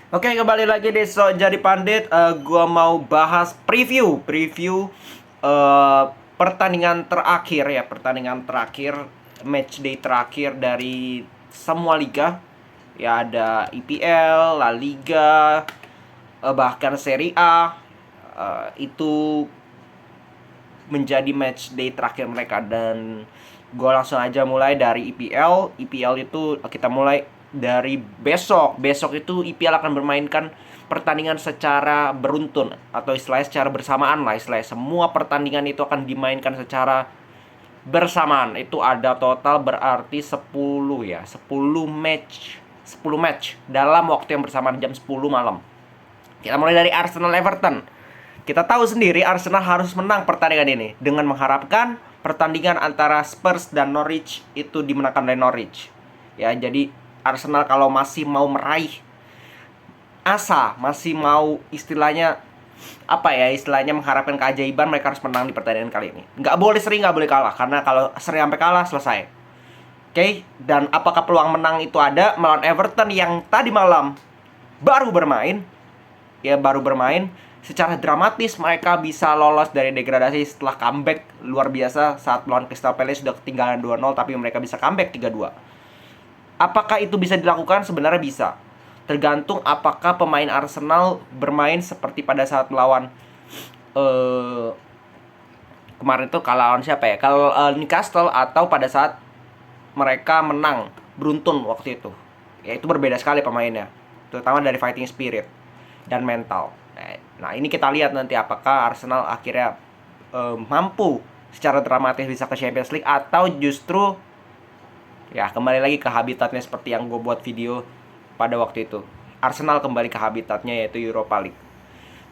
Oke, kembali lagi di So Jadi Pandit. Gua mau bahas preview eh, pertandingan terakhir ya, pertandingan terakhir, match day terakhir dari semua liga. Ya ada IPL, La Liga, bahkan Serie A. Itu menjadi match day terakhir mereka, dan gue langsung aja mulai dari IPL. IPL itu kita mulai dari besok. Besok itu IPL akan bermainkan pertandingan secara beruntun, atau istilahnya secara bersamaan lah. Istilahnya semua pertandingan itu akan dimainkan secara bersamaan. Itu ada total berarti 10 ya, 10 match dalam waktu yang bersamaan, jam 10 malam. Kita mulai dari Arsenal Everton. Kita tahu sendiri Arsenal harus menang pertandingan ini dengan mengharapkan pertandingan antara Spurs dan Norwich itu dimenangkan oleh Norwich. Ya, jadi Arsenal kalau masih mau meraih asa, masih mau istilahnya apa ya, istilahnya mengharapkan keajaiban, mereka harus menang di pertandingan kali ini. Nggak boleh sering, nggak boleh kalah, karena kalau sering sampai kalah selesai. Oke, dan apakah peluang menang itu ada melawan Everton yang tadi malam baru bermain? Ya, baru bermain secara dramatis mereka bisa lolos dari degradasi setelah comeback luar biasa saat melawan Crystal Palace sudah ketinggalan 2-0, tapi mereka bisa comeback 3-2. Apakah itu bisa dilakukan? Sebenarnya bisa. Tergantung apakah pemain Arsenal bermain seperti pada saat melawan eh kemarin itu, kalau lawan siapa ya? Kalau Newcastle, atau pada saat mereka menang beruntun waktu itu. Ya, itu berbeda sekali pemainnya, terutama dari fighting spirit dan mental. Nah, ini kita lihat nanti apakah Arsenal akhirnya mampu secara dramatis bisa ke Champions League, atau justru ya kembali lagi ke habitatnya seperti yang gue buat video pada waktu itu. Arsenal kembali ke habitatnya, yaitu Europa League.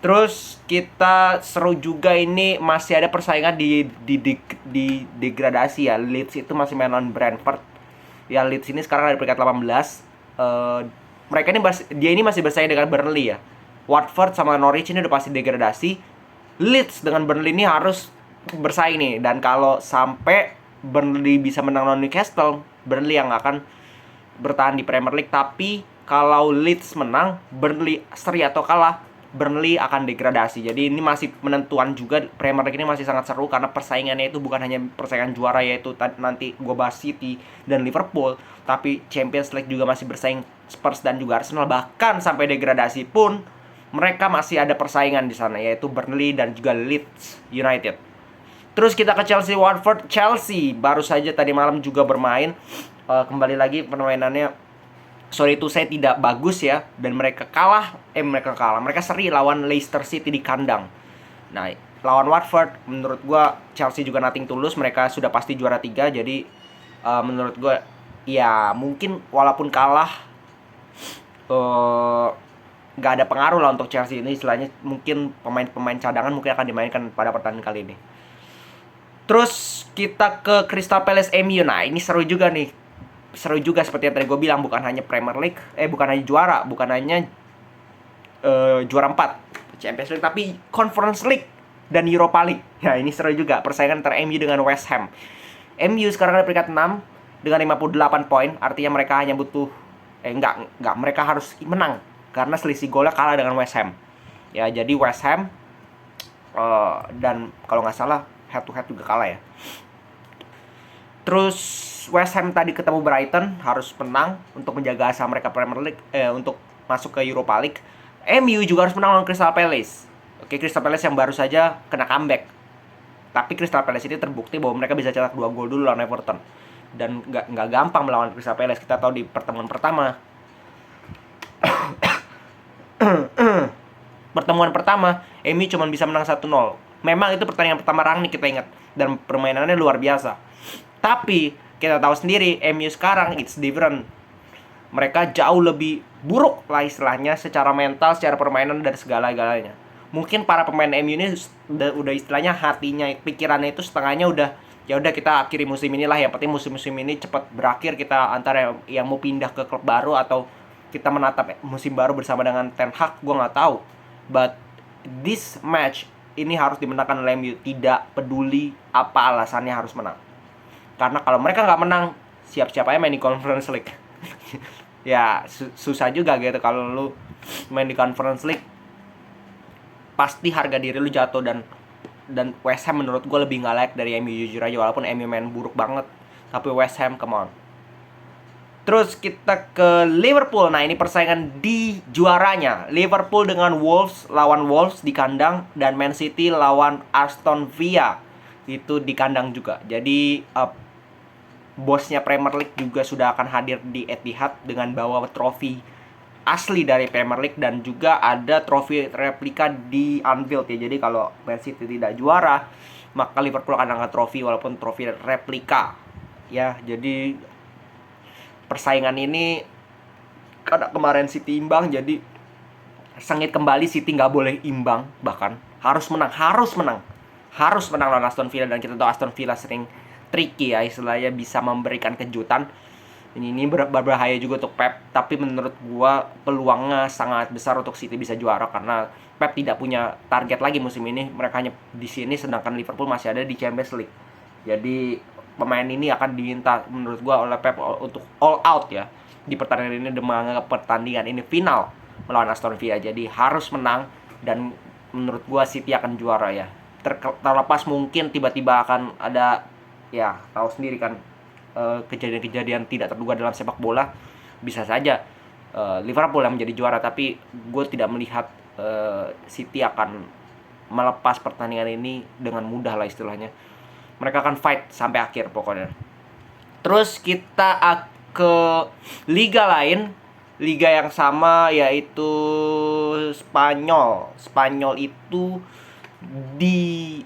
Terus kita seru juga, ini masih ada persaingan di degradasi ya. Leeds itu masih main lawan Brentford. Ya, Leeds ini sekarang ada di peringkat 18. Mereka ini dia ini masih bersaing dengan Burnley ya. Watford sama Norwich ini udah pasti degradasi. Leeds dengan Burnley ini harus bersaing nih, dan kalau sampai Burnley bisa menang lawan Newcastle, Burnley yang akan bertahan di Premier League. Tapi kalau Leeds menang, Burnley seri atau kalah, Burnley akan degradasi. Jadi ini masih menentuan juga. Premier League ini masih sangat seru karena persaingannya itu bukan hanya persaingan juara, yaitu nanti gue bahas City dan Liverpool, tapi Champions League juga masih bersaing Spurs dan juga Arsenal. Bahkan sampai degradasi pun mereka masih ada persaingan di sana, yaitu Burnley dan juga Leeds United. Terus kita ke Chelsea Watford. Chelsea baru saja tadi malam juga bermain. Kembali lagi permainannya, sorry itu saya tidak bagus ya, dan mereka seri lawan Leicester City di kandang. Nah, lawan Watford menurut gue Chelsea juga nothing tulus, mereka sudah pasti juara 3. Jadi menurut gue ya mungkin walaupun kalah nggak ada pengaruh lah untuk Chelsea ini. Istilahnya mungkin pemain-pemain cadangan mungkin akan dimainkan pada pertandingan kali ini. Terus kita ke Crystal Palace MU. Nah, ini seru juga nih. Seru juga seperti yang tadi gue bilang, bukan hanya Premier League, bukan hanya juara, bukan hanya juara 4 Champions League, tapi Conference League dan Europa League. Ya, ini seru juga persaingan antara MU dengan West Ham. MU sekarang ada peringkat 6 dengan 58 poin, artinya mereka hanya butuh enggak, mereka harus menang karena selisih golnya kalah dengan West Ham. Ya, jadi West Ham dan kalau nggak salah head to head juga kalah ya. Terus West Ham tadi ketemu Brighton, harus menang untuk menjaga asa mereka Premier League, untuk masuk ke Europa League. MU juga harus menang lawan Crystal Palace. Oke, Crystal Palace yang baru saja kena comeback. Tapi Crystal Palace ini terbukti bahwa mereka bisa cetak 2 gol dulu lawan Everton. Dan nggak gampang melawan Crystal Palace. Kita tahu di pertemuan pertama. Pertemuan pertama, MU cuma bisa menang 1-0. Memang itu pertandingan pertama Rangnick, kita ingat. Dan permainannya luar biasa. Tapi kita tahu sendiri MU sekarang it's different. Mereka jauh lebih buruk lah istilahnya, secara mental, secara permainan, dan segala-galanya. Mungkin para pemain MU ini udah istilahnya hatinya, pikirannya itu setengahnya udah ya udah kita akhiri musim inilah, yang penting musim ini cepat berakhir, kita antara yang mau pindah ke klub baru atau kita menatap musim baru bersama dengan Ten Hag, gue nggak tahu. But this match ini harus dimenangkan oleh MU, tidak peduli apa alasannya harus menang. Karena kalau mereka nggak menang, siap-siap aja main di Conference League. Ya susah juga gitu kalau lu main di Conference League, pasti harga diri lu jatuh. Dan West Ham menurut gue lebih nggak layak dari MU, jujur aja, walaupun MU main buruk banget, tapi West Ham, come on. Terus kita ke Liverpool. Nah, ini persaingan di juaranya. Liverpool dengan Wolves, lawan Wolves di kandang, dan Man City lawan Aston Villa itu di kandang juga. Jadi bosnya Premier League juga sudah akan hadir di Etihad dengan bawa trofi asli dari Premier League, dan juga ada trofi replika di Anfield ya. Jadi kalau Man City tidak juara, maka Liverpool akan angkat trofi walaupun trofi replika ya. Jadi persaingan ini karena kemarin City imbang, jadi sengit kembali. City nggak boleh imbang, bahkan harus menang lawan Aston Villa. Dan kita tahu Aston Villa sering tricky ya, istilahnya bisa memberikan kejutan. Ini berbahaya juga untuk Pep, tapi menurut gua peluangnya sangat besar untuk City bisa juara karena Pep tidak punya target lagi musim ini. Mereka hanya di sini, sedangkan Liverpool masih ada di Champions League. Jadi pemain ini akan diminta menurut gua oleh Pep untuk all out ya di pertandingan ini, dengan pertandingan ini final melawan Aston Villa. Jadi harus menang, dan menurut gua City akan juara ya. Terlepas mungkin tiba-tiba akan ada, ya tahu sendiri kan, kejadian-kejadian tidak terduga dalam sepak bola. Bisa saja Liverpool yang menjadi juara, tapi gue tidak melihat City akan melepas pertandingan ini dengan mudah lah istilahnya. Mereka akan fight sampai akhir pokoknya. Terus kita ke liga lain, liga yang sama, yaitu Spanyol itu di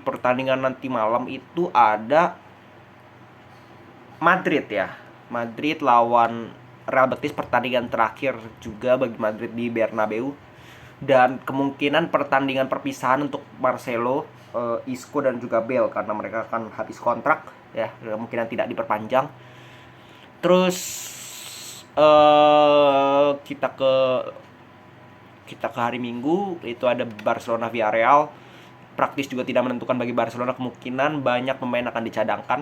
pertandingan nanti malam itu ada Madrid ya. Madrid lawan Real Betis, pertandingan terakhir juga bagi Madrid di Bernabeu. Dan kemungkinan pertandingan perpisahan untuk Marcelo, Isco dan juga Bale karena mereka akan habis kontrak ya, kemungkinan tidak diperpanjang. Terus kita ke hari Minggu, itu ada Barcelona Villarreal. Praktis juga tidak menentukan bagi Barcelona, kemungkinan banyak pemain akan dicadangkan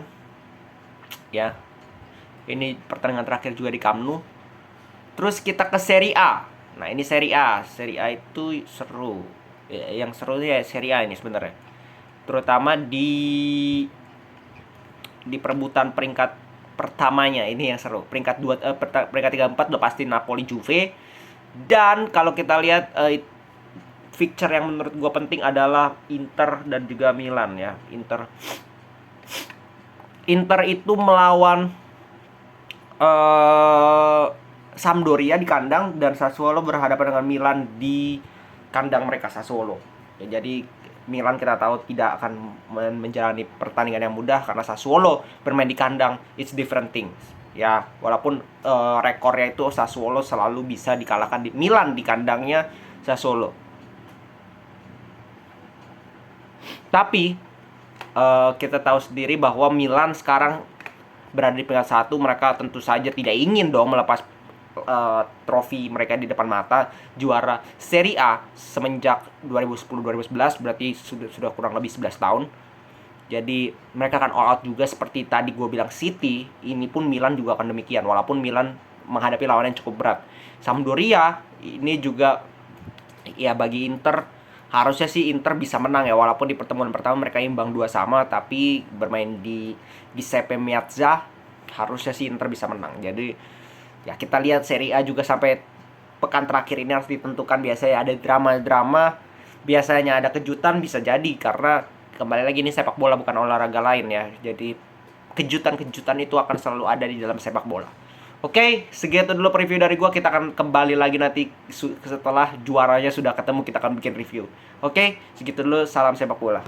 ya. Ini pertandingan terakhir juga di Camp Nou. Terus kita ke Serie A. Nah, ini Serie A itu seru ya, yang seru ya Serie A ini sebenarnya, terutama di perebutan peringkat pertamanya. Ini yang seru. Peringkat 3 4 udah pasti Napoli, Juve. Dan kalau kita lihat fixture yang menurut gue penting adalah Inter dan juga Milan ya. Inter itu melawan Sampdoria di kandang, dan Sassuolo berhadapan dengan Milan di kandang mereka, Sassuolo ya. Jadi Milan kita tahu tidak akan menjalani pertandingan yang mudah karena Sassuolo bermain di kandang, it's different things ya. Walaupun rekornya itu Sassuolo selalu bisa dikalahkan di Milan di kandangnya Sassuolo. Tapi kita tahu sendiri bahwa Milan sekarang berada di peringkat 1. Mereka tentu saja tidak ingin dong melepas trofi mereka di depan mata, juara Serie A semenjak 2010-2011, berarti sudah kurang lebih 11 tahun. Jadi mereka akan all out juga seperti tadi gue bilang City. Ini pun Milan juga akan demikian, walaupun Milan menghadapi lawan yang cukup berat. Sampdoria ini juga ya, bagi Inter harusnya sih Inter bisa menang ya, walaupun di pertemuan pertama mereka imbang 2-2, tapi bermain di Giuseppe Meazza, harusnya sih Inter bisa menang. Jadi ya kita lihat Serie A juga sampai pekan terakhir ini harus ditentukan. Biasanya ada drama-drama, biasanya ada kejutan, bisa jadi karena kembali lagi ini sepak bola bukan olahraga lain ya. Jadi kejutan-kejutan itu akan selalu ada di dalam sepak bola. Oke, segitu dulu preview dari gua. Kita akan kembali lagi nanti setelah juaranya sudah ketemu, kita akan bikin review. Oke, segitu dulu. Salam sepak bola.